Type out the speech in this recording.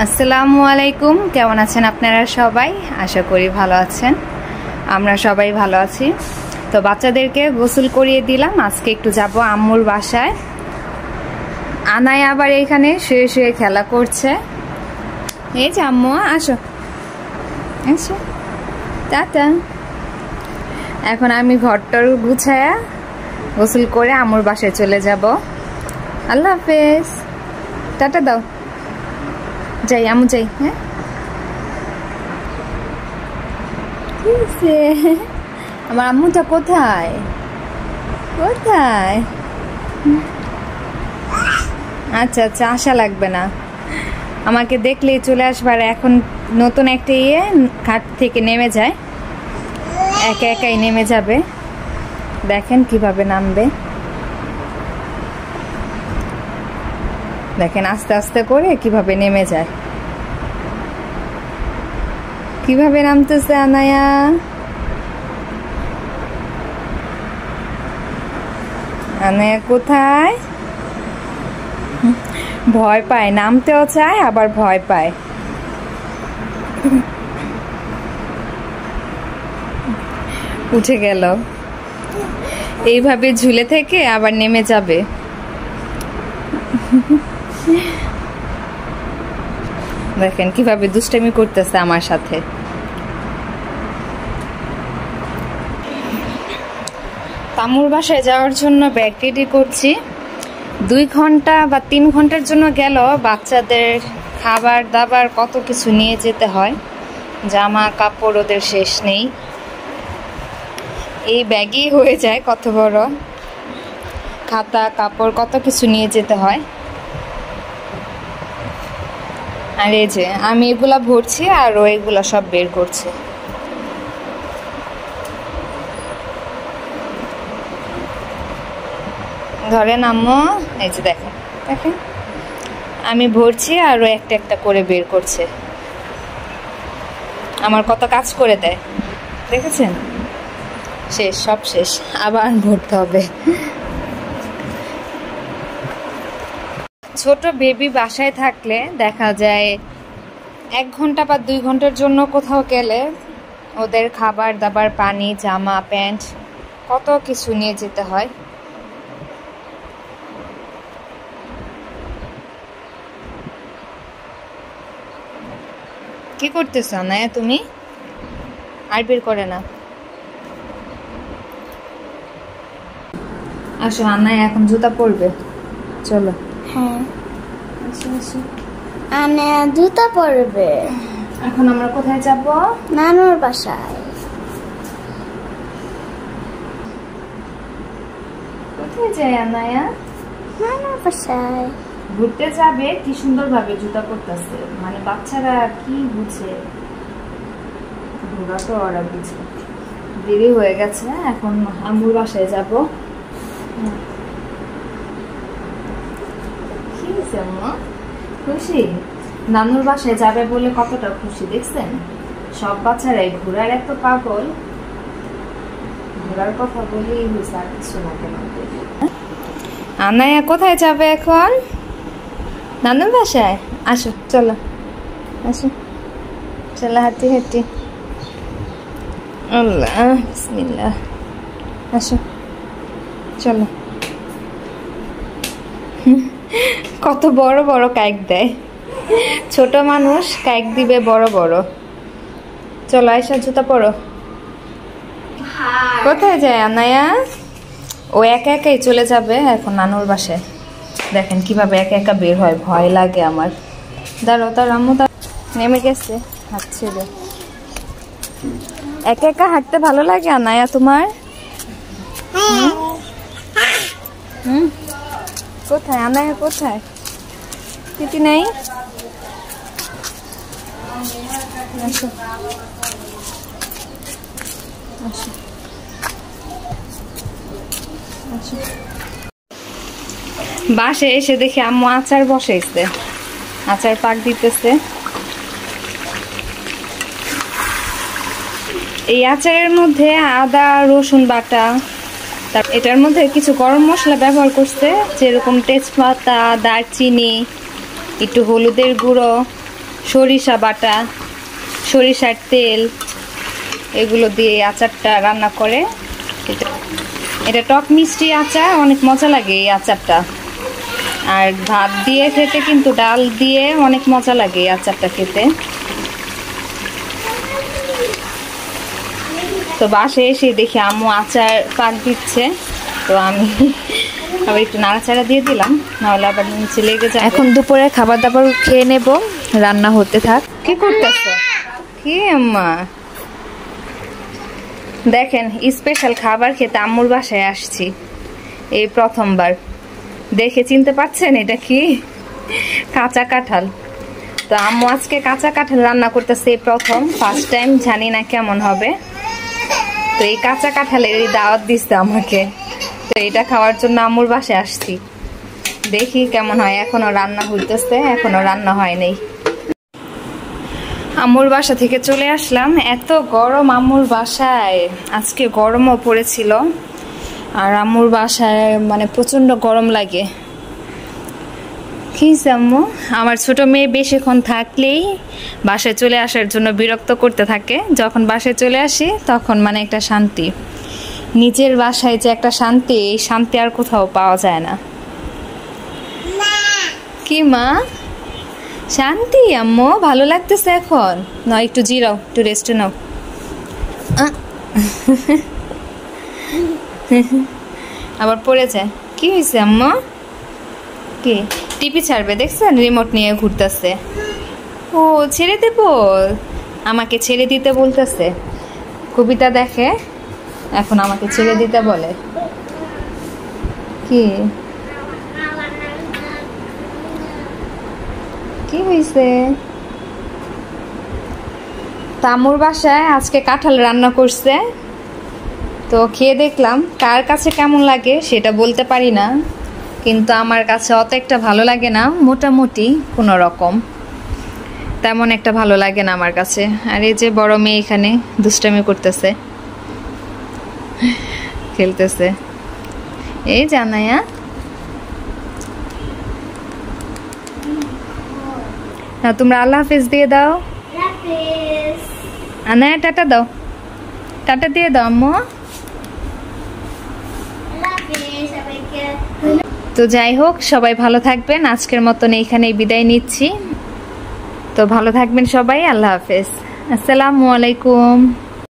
আসসালামু আলাইকুম, কেমন আছেন আপনারা সবাই? আশা করি ভালো আছেন। আমরা সবাই ভালো আছি। তো বাচ্চাদেরকে গোসল করিয়ে দিলাম। আজকে একটু যাব আম্মুর বাসায়। আনায়া আবার এখানে শুয়ে শুয়ে খেলা করছে। এই যে আম্মু, আসো আসো, টাটা। এখন আমি ঘরটার গুছায়া গোসল করে আম্মুর বাসায় চলে যাব। আল্লাহ হাফেজ, টাটা দাও। যাই আম্মু, যাই। হ্যাঁ, আমার আম্মুটা কোথায় কোথায়? আচ্ছা আচ্ছা, আশা লাগবে না, আমাকে দেখলেই চলে আসবার। এখন নতুন একটা খাট থেকে নেমে যায়, একা একাই নেমে যাবে। দেখেন কিভাবে নামবে, দেখেন আস্তে আস্তে করে কিভাবে নেমে যায়, কিভাবে নামতেছে আনায়া। আনায়া কোথায়? ভয় পায়, নামতেও চায় আবার ভয় পায়। উঠে গেল, এইভাবে ঝুলে থেকে আবার নেমে যাবে। দেখেন কিভাবে দুষ্টামি করতেছে আমার সাথে। আম্মুর বাসায় যাওয়ার জন্য ব্যাগ রেডি করছি। 2 ঘন্টা বা 3 ঘন্টার জন্য গেল। বাচ্চাদের খাবার দাবার কত কিছু নিয়ে যেতে হয়, জামা কাপড় ওদের শেষ নেই। এই ব্যাগই হয়ে যায় কত বড়, খাতা কাপড় কত কিছু নিয়ে যেতে হয়। আর এই যে আমি এগুলা ভরছি আর ও এগুলা সব বের করছে। ধরেন আম্মু, এই যে দেখেন দেখেন, আমি ভরছি আর ও একটা একটা করে বের করছে। আমার কত কাজ করে দেয়, দেখেছেন? শেষ, সব শেষ, আবার ভরতে হবে। ছোট বেবি বাসায় থাকলে দেখা যায় 1 ঘন্টা বা 2 ঘন্টার জন্য কোথাও গেলে ওদের খাবার দাবার, পানি, জামা প্যান্ট কত কিছু নিয়ে যেতে হয়। কি করতেছো না তুমি? আর বের করে না। আসো আনাই, এখন জুতা পরবে, চলো। হ্যাঁ, আনায়া জুতা পরবে। এখন আমরা কোথায় যাব? নানুর বাসায়। কোথায় যাই আনায়া? নানুর বাসায় ঘুরতে যাবে। কি সুন্দর ভাবে জুতা পরতেছে, মানে বাচ্চারা কি বুঝে, ঘোরা তো ওরা বুঝে। দেরি হয়ে গেছে, এখন আম্মুর বাসায় যাব। কি হয়েছে আম্মু? খুশি? নানুর বাসায় যাবে বলে কতটা খুশি দেখছেন? সব বাচ্চারাই ঘোরার এত পাগল, ঘোরার কথা বলেই হয়েছে, আর কিছু না। কেন আনায়া কোথায় যাবে এখন? নানুর বাসায়। আসো, চলো আসো, চলো হাঁটি হাঁটি। আল্লাহ, বিসমিল্লাহ। আসো, চলো। কত বড় বড় কাইক দেয়, ছোট মানুষ কাইক দিবে বড় বড়। চলো আয়সা, জুতা পরো। কোথায় যায় আনায়া? ও একা একাই চলে যাবে এখন নানুর বাসায়। দেখেন কিভাবে একা একা বের হয়, ভয় লাগে আমার। দাঁড়ো, তার আম্মু নেমে গেছে, হাঁটছে রে। একা একা হাঁটতে ভালো লাগে আনায়া তোমার? কোথায় আনায়া, কোথায়? তিতি নাই? আসো আসো আসো। বাসে এসে দেখি আম্মু আচার বসাইছে, আচার পাক দিতেছে। এই আচারের মধ্যে আদা রসুন বাটা, এটার মধ্যে কিছু গরম মশলা ব্যবহার করছে, যেরকম তেজপাতা, দারচিনি, একটু হলুদের গুঁড়ো, সরিষা বাটা, সরিষার তেল এগুলো দিয়ে আচারটা রান্না করে। এটা টক মিষ্টি আচার, অনেক মজা লাগে এই আচারটা। আর ভাত দিয়ে খেতে কিন্তু ডাল দিয়ে অনেক মজা লাগে এই আচারটা খেতে। তো বাসায় এসে দেখি আম্মু আচার পাক দিচ্ছে, তো আমি আবার একটু নাড়াচাড়া দিয়ে দিলাম, নাহলে আবার নিচে লেগে যায়। এখন দুপুরে খাবার দাবার খেয়ে নেব, রান্না হতে থাক। কি করতেছ? কি আম্মা? দেখেন স্পেশাল খাবার খেতে আম্মুর বাসায় আসছি এই প্রথমবার। দেখে চিনতে পারছেন এটা কি? কাঁচা কাঁঠাল। তো আম্মু আজকে কাঁচা কাঁঠাল রান্না করতেছে এই প্রথম, ফার্স্ট টাইম, জানি না কেমন হবে। তো এই কাঁচা কাঁঠালের দাওয়াত দিচ্ছে আমাকে, তো এটা খাওয়ার জন্য আম্মুর বাসায় আসছি। দেখি কেমন হয়। এখনো রান্না হইতেছে, এখনো রান্না হয় নাই। আম্মুর বাসা থেকে চলে আসলাম। এত গরম আম্মুর বাসায়, আজকে গরমও পড়েছিল। আর আম্মুর বাসায় মানে প্রচন্ড গরম লাগে। কি আম্মু, আমার ছোট মেয়ে বেশিক্ষণ থাকলেই বাসায় চলে আসার জন্য বিরক্ত করতে থাকে। যখন বাসায় চলে আসি তখন মানে একটা শান্তি, নিজের বাসায় যে একটা শান্তি, এই শান্তি আর কোথাও পাওয়া যায় না। কি মা? শান্তি আম্মু, ভালো লাগতেছে এখন? না একটু জিরাও, একটু রেস্ট নাও। আবার পড়ে যায়। কি হয়েছে আম্মু? কি টিপি ছাড়বে দেখছেন? রিমোট নিয়ে ঘুরতেছে। ও ছেড়ে দেব, আমাকে ছেড়ে দিতে বলতেছে। কবিতা দেখে, এখন আমাকে ছেড়ে দিতে বলে। কি কি হয়েছে? আম্মুর বাসায় আজকে কাঁঠাল রান্না করছে, তো খেয়ে দেখলাম। কার কাছে কেমন লাগে সেটা বলতে পারি না, কিন্তু আমার কাছে অত একটা ভালো লাগে না, মোটামুটি কোনো রকম, তেমন একটা ভালো লাগে না আমার কাছে। আর এই যে বড় মেয়ে এখানে দুষ্টামি করতেছে, খেলতেছে। এই জানায়া, তোমরা আল্লাহ হাফেজ দিয়ে দাও। আনায়া টাটা দাও, টাটা দিয়ে দাও আম্মু। তো যাই হোক, সবাই ভালো থাকবেন। আজকের মতন এইখানেই বিদায় নিচ্ছি। তো ভালো থাকবেন সবাই, আল্লাহ হাফেজ, আসসালামু আলাইকুম।